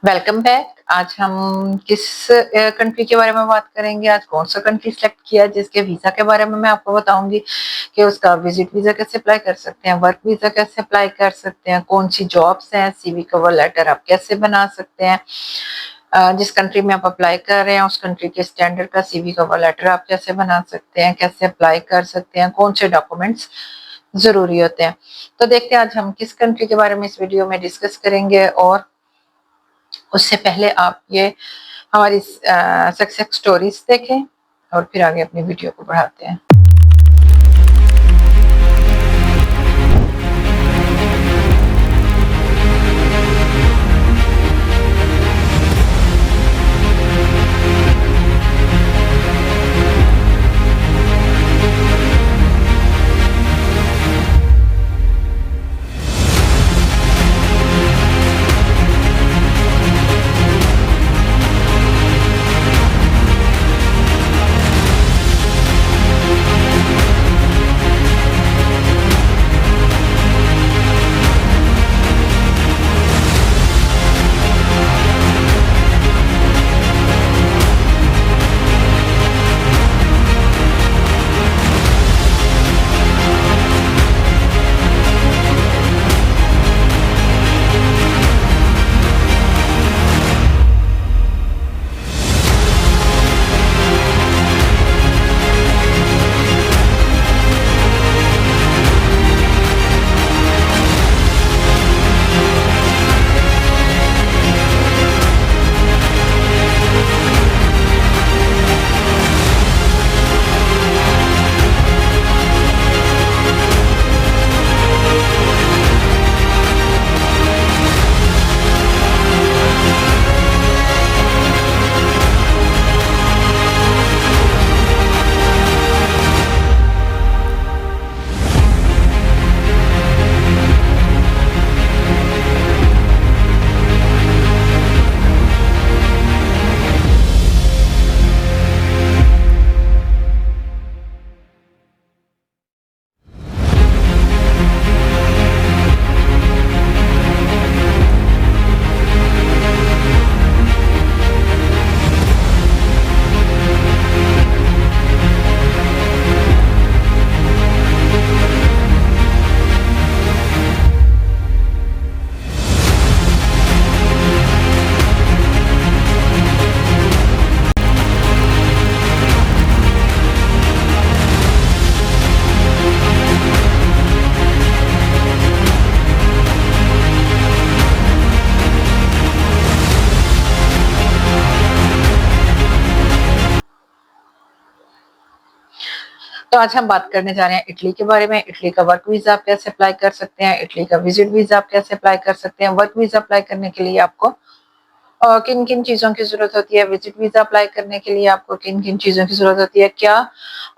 Welcome back. आज हम किस कंट्री के बारे में बात करेंगे? आज कौन सा कंट्री सेलेक्ट किया जिसके वीजा के बारे में मैं आपको बताऊंगी कि उसका विजिट वीजा कैसे अप्लाई कर सकते हैं, वर्क वीजा कैसे अप्लाई कर सकते हैं, कौन सी जॉब्स हैं, सीवी कवर लेटर आप कैसे बना सकते हैं, जिस कंट्री में आप अप्लाई कर रहे हैं उस कंट्री के स्टैंडर्ड का सीवी कवर लेटर आप कैसे बना सकते हैं, कैसे अप्लाई कर सकते हैं, कौन से डॉक्यूमेंट्स जरूरी होते हैं। तो देखते हैं आज हम किस कंट्री के बारे में इस वीडियो में डिस्कस करेंगे। और उससे पहले आप ये हमारी सक्सेस स्टोरीज देखें और फिर आगे अपनी वीडियो को बढ़ाते हैं। तो आज हम बात करने जा रहे हैं इटली के बारे में। इटली का वर्क वीजा आप कैसे अप्लाई कर सकते हैं, इटली का विजिट वीजा आप कैसे अप्लाई कर सकते हैं। वर्क वीजा अप्लाई करने के लिए आपको किन किन चीजों की जरूरत होती है, विजिट वीजा अप्लाई करने के लिए आपको किन किन चीजों की जरूरत होती है, क्या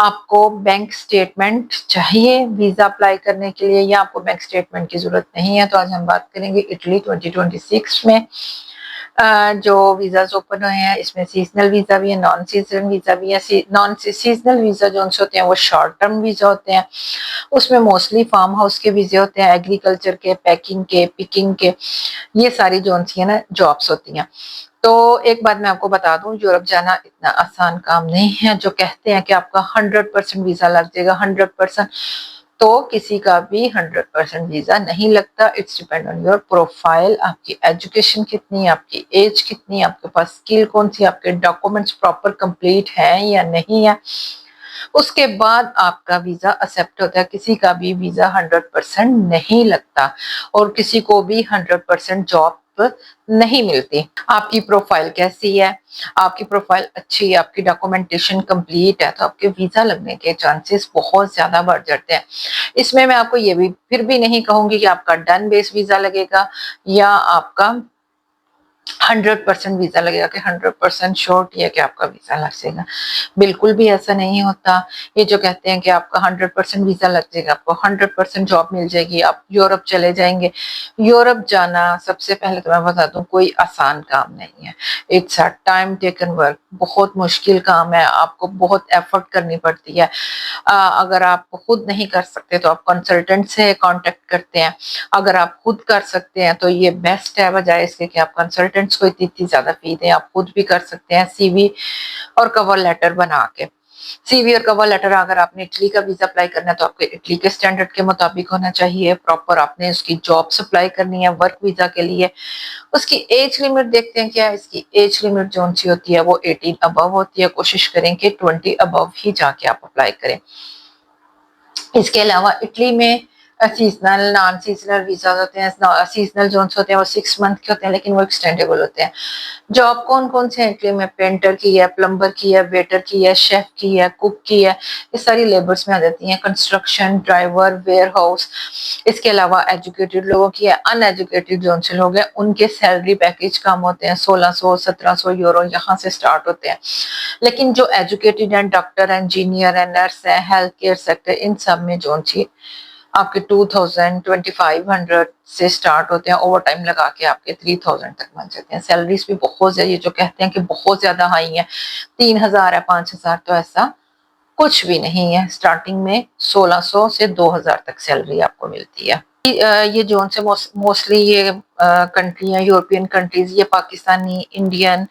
आपको बैंक स्टेटमेंट चाहिए वीजा अप्लाई करने के लिए या आपको बैंक स्टेटमेंट की जरूरत नहीं है। तो आज हम बात करेंगे इटली 2026 में जो वीजाज ओपन हुए हैं इसमें सीजनल वीजा भी है, नॉन सीजनल वीजा भी है। नॉन सीजनल वीजा जो होते हैं वो शॉर्ट टर्म वीजा होते हैं, उसमें मोस्टली फार्म हाउस के वीजे होते हैं, एग्रीकल्चर के, पैकिंग के, पिकिंग के, ये सारी जो है ना जॉब्स होती हैं। तो एक बात मैं आपको बता दूं, यूरोप जाना इतना आसान काम नहीं है। जो कहते हैं कि आपका 100% वीजा लग जाएगा, 100%, तो किसी का भी 100% वीजा नहीं लगता। It's depend on your profile, आपकी एजुकेशन कितनी, आपकी एज कितनी, आपके पास स्किल कौन सी, आपके डॉक्यूमेंट्स प्रॉपर कंप्लीट हैं या नहीं है, उसके बाद आपका वीजा एक्सेप्ट होता है। किसी का भी वीजा 100% नहीं लगता और किसी को भी 100% जॉब नहीं मिलती। आपकी प्रोफाइल कैसी है, आपकी प्रोफाइल अच्छी है, आपकी डॉक्यूमेंटेशन कंप्लीट है, तो आपके वीजा लगने के चांसेस बहुत ज्यादा बढ़ जाते हैं। इसमें मैं आपको ये भी फिर भी नहीं कहूंगी कि आपका डन बेस वीजा लगेगा या आपका 100% वीजा लगेगा, कि 100% श्योरिटी है कि आपका वीजा लग जाएगा। बिल्कुल भी ऐसा नहीं होता। ये जो कहते हैं कि आपका 100% वीजा लग जाएगा, आपको 100% जॉब मिल जाएगी, आप यूरोप चले जाएंगे। यूरोप जाना सबसे पहले तो मैं बता दूं कोई आसान काम नहीं है। It's a time taken work, बहुत मुश्किल काम है, आपको बहुत एफर्ट करनी पड़ती है। अगर आप खुद नहीं कर सकते तो आप कंसल्टेंट से कांटेक्ट करते हैं। अगर आप खुद कर सकते हैं तो ये बेस्ट है, बजाय इसके कि आप कंसल्टेंट्स को इतनी ज्यादा फी दें, आप खुद भी कर सकते हैं सीवी और कवर लेटर बना के। सीवी और कवर लेटर अगर आपने इटली का वीजा अप्लाई करना है तो आपके इटली के स्टैंडर्ड के मुताबिक होना चाहिए, प्रॉपर आपने उसकी जॉब अप्लाई करनी है वर्क वीजा के लिए। उसकी एज लिमिट देखते हैं क्या है, इसकी एज लिमिट जो सी होती है वो 18 अबव होती है, कोशिश करें कि 20 अबव ही जाके आप अप्लाई करें। इसके अलावा इटली में सीजनल नॉन सीजनल वीजा होते हैं। सीजनल जोन होते हैं वो 6 मंथ के होते हैं, लेकिन वो एक्सटेंडेबल होते हैं। जॉब कौन कौन से हैं इटली में? पेंटर की है, प्लम्बर की है, वेटर की है, शेफ की है, कुक की है, ये सारी लेबर्स में आ जाती हैं। Construction, driver, warehouse. इसके अलावा एजुकेटेड लोगों की है। अनएजुकेटेड जोन से लोग हैं उनके सैलरी पैकेज कम होते हैं, 1600-1700 यूरो यहाँ से स्टार्ट होते हैं। लेकिन जो एजुकेटेड हैं, डॉक्टर, इंजीनियर है, नर्स है, हेल्थ केयर सेक्टर, इन सब में जो सी आपके 2000 2500 से स्टार्ट होते हैं, ओवर टाइम लगा के आपके 3000 तक बन जाते हैं। सैलरीज भी बहुत ज्यादा, ये जो कहते हैं कि बहुत ज्यादा हाई है, 3000 है, 5000, तो ऐसा कुछ भी नहीं है। स्टार्टिंग में 1600 से 2000 तक सैलरी आपको मिलती है। ये जोन से मोस्टली ये कंट्री है, यूरोपियन कंट्रीज, ये पाकिस्तानी, इंडियन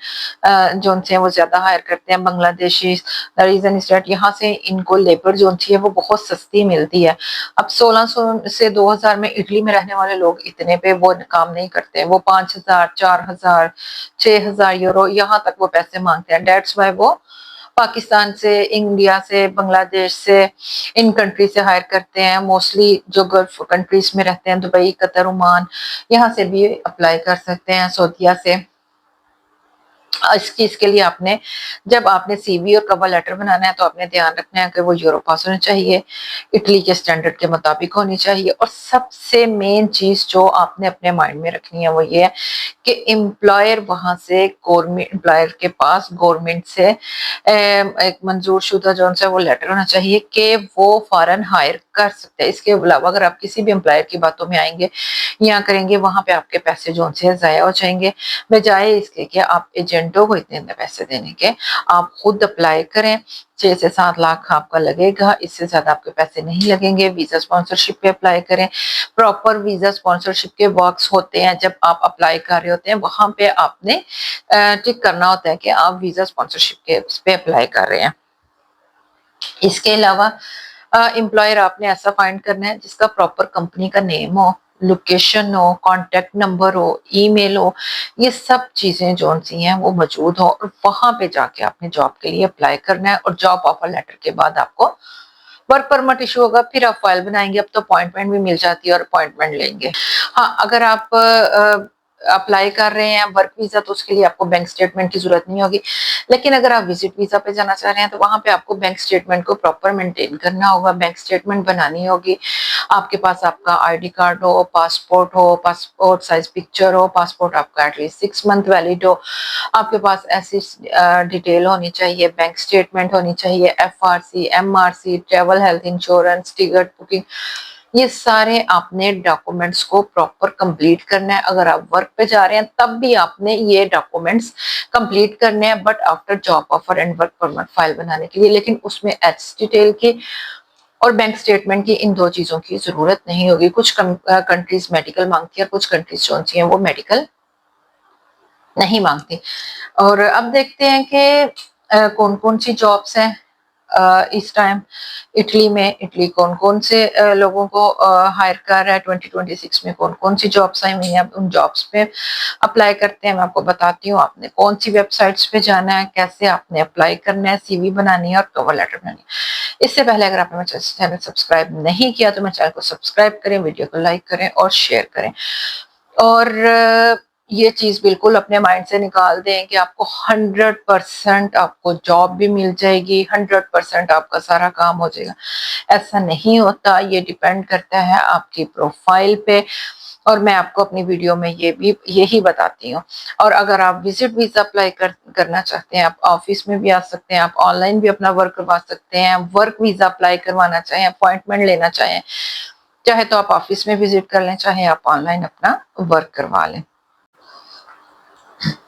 जोन से वो ज्यादा हायर करते हैं, बांग्लादेशी। रीजन इज दैट यहाँ से इनको लेबर जोन सी है वो बहुत सस्ती मिलती है। अब 1600 से 2000 में इटली में रहने वाले लोग इतने पे वो काम नहीं करते, वो 5000, 4000, 6000 यूरो यहाँ तक वो पैसे मांगते हैं। डेट्स वाई वो पाकिस्तान से, इंडिया से, बांग्लादेश से, इन कंट्री से हायर करते हैं। मोस्टली जो गल्फ कंट्रीज में रहते हैं, दुबई, कतर, ओमान, यहाँ से भी अप्लाई कर सकते हैं, सऊदीया से। इसके लिए आपने, जब आपने सीवी और कवर लेटर बनाना है तो आपने ध्यान रखना है कि वो यूरो पास होने चाहिए, इटली के स्टैंडर्ड के मुताबिक होनी चाहिए। और सबसे मेन चीज जो आपने अपने माइंड में रखनी है वो ये है कि एम्प्लॉयर वहां से, गवर्नमेंट एम्प्लॉयर के पास गवर्नमेंट से एक मंजूर शुदा जो है वो लेटर होना चाहिए कि वो फॉरन हायर कर सकते हैं। इसके अलावा अगर आप किसी भी एम्प्लॉयर की बातों में आएंगे या करेंगे, वहां पे आपके पैसे जो से जाया हो जाएंगे। बजाय इसके कि आप एजेंटों को इतने पैसे देने के, आप खुद अप्लाई करें। 6 से 7 लाख आपका लगेगा, इससे ज्यादा आपके पैसे नहीं लगेंगे। वीजा स्पॉन्सरशिप पे अप्लाई करें। प्रॉपर वीजा स्पॉन्सरशिप के वर्क्स होते हैं, जब आप अप्लाई कर रहे होते हैं वहां पे आपने टिक करना होता है कि आप वीजा स्पॉन्सरशिप के उस पे अप्लाई कर रहे हैं। इसके अलावा एम्प्लॉयर आपने ऐसा फाइंड करना है जिसका प्रॉपर कंपनी का नेम हो, लोकेशन हो, कांटेक्ट नंबर हो, ईमेल हो, ये सब चीजें जो सी हैं वो मौजूद हो, और वहां पे जाके आपने जॉब के लिए अप्लाई करना है। और जॉब ऑफर लेटर के बाद आपको वर्क परमिट इशू होगा, फिर आप फाइल बनाएंगे। अब तो अपॉइंटमेंट भी मिल जाती है और अपॉइंटमेंट लेंगे। हाँ, अगर आप अप्लाई कर रहे हैं वर्क वीजा तो उसके लिए आपको बैंक स्टेटमेंट की जरूरत नहीं होगी। लेकिन अगर आप विजिट वीजा पे जाना चाह रहे हैं तो वहां पे आपको बैंक स्टेटमेंट को प्रॉपर मेंटेन करना होगा, बैंक स्टेटमेंट बनानी होगी। आपके पास आपका आईडी कार्ड हो, पासपोर्ट साइज पिक्चर हो, पासपोर्ट आपका एटलीस्ट 6 मंथ वैलिड हो, आपके पास ऐसी डिटेल होनी चाहिए, बैंक स्टेटमेंट होनी चाहिए, FRC, MRC, travel health insurance, ticket booking, ये सारे आपने डॉक्यूमेंट्स को प्रॉपर कंप्लीट करना है। अगर आप वर्क पे जा रहे हैं तब भी आपने ये डॉक्यूमेंट्स कंप्लीट करने हैं, but after job offer and work permit file बनाने के लिए। लेकिन उसमें एच डिटेल की और बैंक स्टेटमेंट की, इन दो चीजों की जरूरत नहीं होगी। कुछ कंट्रीज मेडिकल मांगती है, कुछ कंट्रीज जो सी हैं वो मेडिकल नहीं मांगती। और अब देखते हैं कि कौन कौन सी जॉब्स हैं इस टाइम इटली में। इटली कौन कौन से लोगों को हायर कर रहा है 2026 में, कौन कौन सी जॉब्स आई हुई हैं, उन जॉब्स पे अप्लाई करते हैं। मैं आपको बताती हूँ आपने कौन सी वेबसाइट्स पे जाना है, कैसे आपने अप्लाई करना है, सीवी बनानी है और कवर लेटर बनानी है। इससे पहले अगर आपने मेरा चैनल सब्सक्राइब नहीं किया तो मेरे चैनल को सब्सक्राइब करें, वीडियो को लाइक करें और शेयर करें। और ये चीज बिल्कुल अपने माइंड से निकाल दें कि आपको 100% आपको जॉब भी मिल जाएगी, 100% आपका सारा काम हो जाएगा। ऐसा नहीं होता, ये डिपेंड करता है आपकी प्रोफाइल पे। और मैं आपको अपनी वीडियो में यही बताती हूँ। और अगर आप विजिट वीजा अप्लाई करना चाहते हैं, आप ऑफिस में भी आ सकते हैं, आप ऑनलाइन भी अपना वर्क करवा सकते हैं। वर्क वीजा अप्लाई करवाना चाहें, अपॉइंटमेंट लेना चाहें, चाहे तो आप ऑफिस में विजिट कर लें, चाहे आप ऑनलाइन अपना वर्क करवा लें।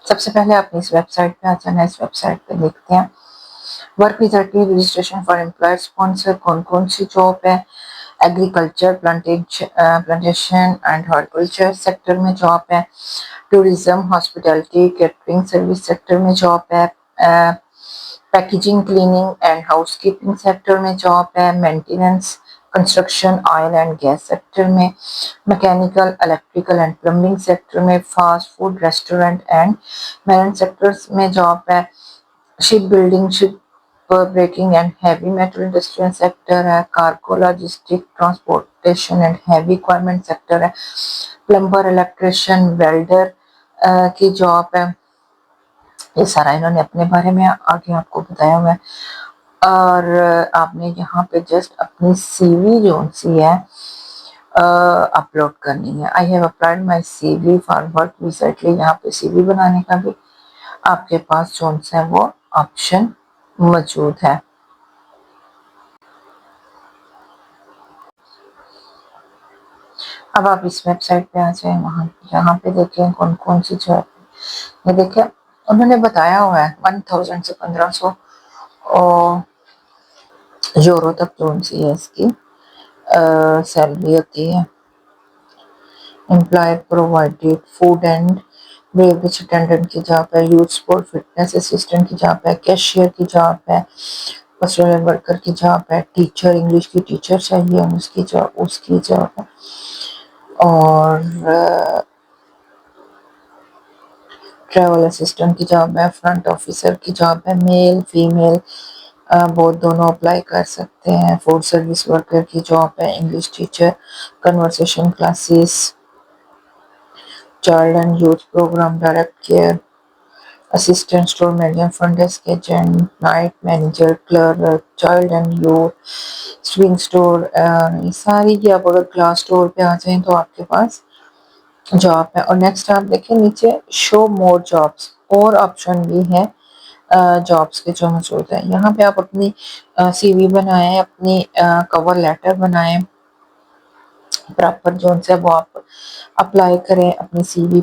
सबसे पहले आपने इस वेबसाइट पे आ जाना है। इस वेबसाइट पे देखते हैं वर्क वीजा की रजिस्ट्रेशन फॉर एम्प्लॉयर स्पॉन्सर, कौन कौन सी जॉब है। Agriculture plantation and horticulture sector में जॉब है, tourism hospitality catering service sector में जॉब है, packaging cleaning and housekeeping sector में जॉब है, maintenance construction oil and gas sector में, mechanical electrical and plumbing sector में, fast food restaurant and marine sectors में job है, ship building ship breaking and heavy metal industrial sector है, cargo logistic transportation and heavy equipment sector है, plumber electrician welder की job है। ये सारा इन्होंने अपने बारे में आगे आपको बताया हुआ है और आपने यहाँ पे जस्ट अपनी सीवी जो सी है अपलोड करनी है। I have applied my CV for work visa, इसलिए यहाँ पे सीवी बनाने का भी आपके पास जो है वो ऑप्शन मौजूद है। अब आप इस वेबसाइट पे आ जाए, वहाँ यहाँ पे देखें कौन कौन सी जॉब, ये देखें उन्होंने बताया हुआ है 1000 से 1500 यूरो तक जो सी है इसकी सैलरी होती है। Employer provided food and beverage attendant की जॉब है, यूथ स्पोर्ट फिटनेस असिस्टेंट की जॉब है, कैशियर की जॉब है, कस्टमर वर्कर की जॉब है, टीचर इंग्लिश की टीचर चाहिए उसकी जॉब है और ट्रैवल असिस्टेंट की जॉब है, फ्रंट ऑफिसर की जॉब है, मेल फीमेल बहुत दोनों अप्लाई कर सकते हैं, फूड सर्विस वर्कर की जॉब है, English teacher, conversation classes, child and youth programme direct care assistant store manager, front desk agent, night manager, clerk, child and youth swing store, ये सारी की आप अगर क्लास स्टोर पे आ जाएं तो आपके पास जॉब है। और नेक्स्ट आप देखें नीचे शो मोर जॉब्स, और ऑप्शन भी है जॉब्स के जो मौजूद है। यहाँ पे आप अपनी सीवी बनाएं, अपनी कवर लेटर बनाएं, प्रॉपर जो है वो आप अप्लाई करें अपनी सीवी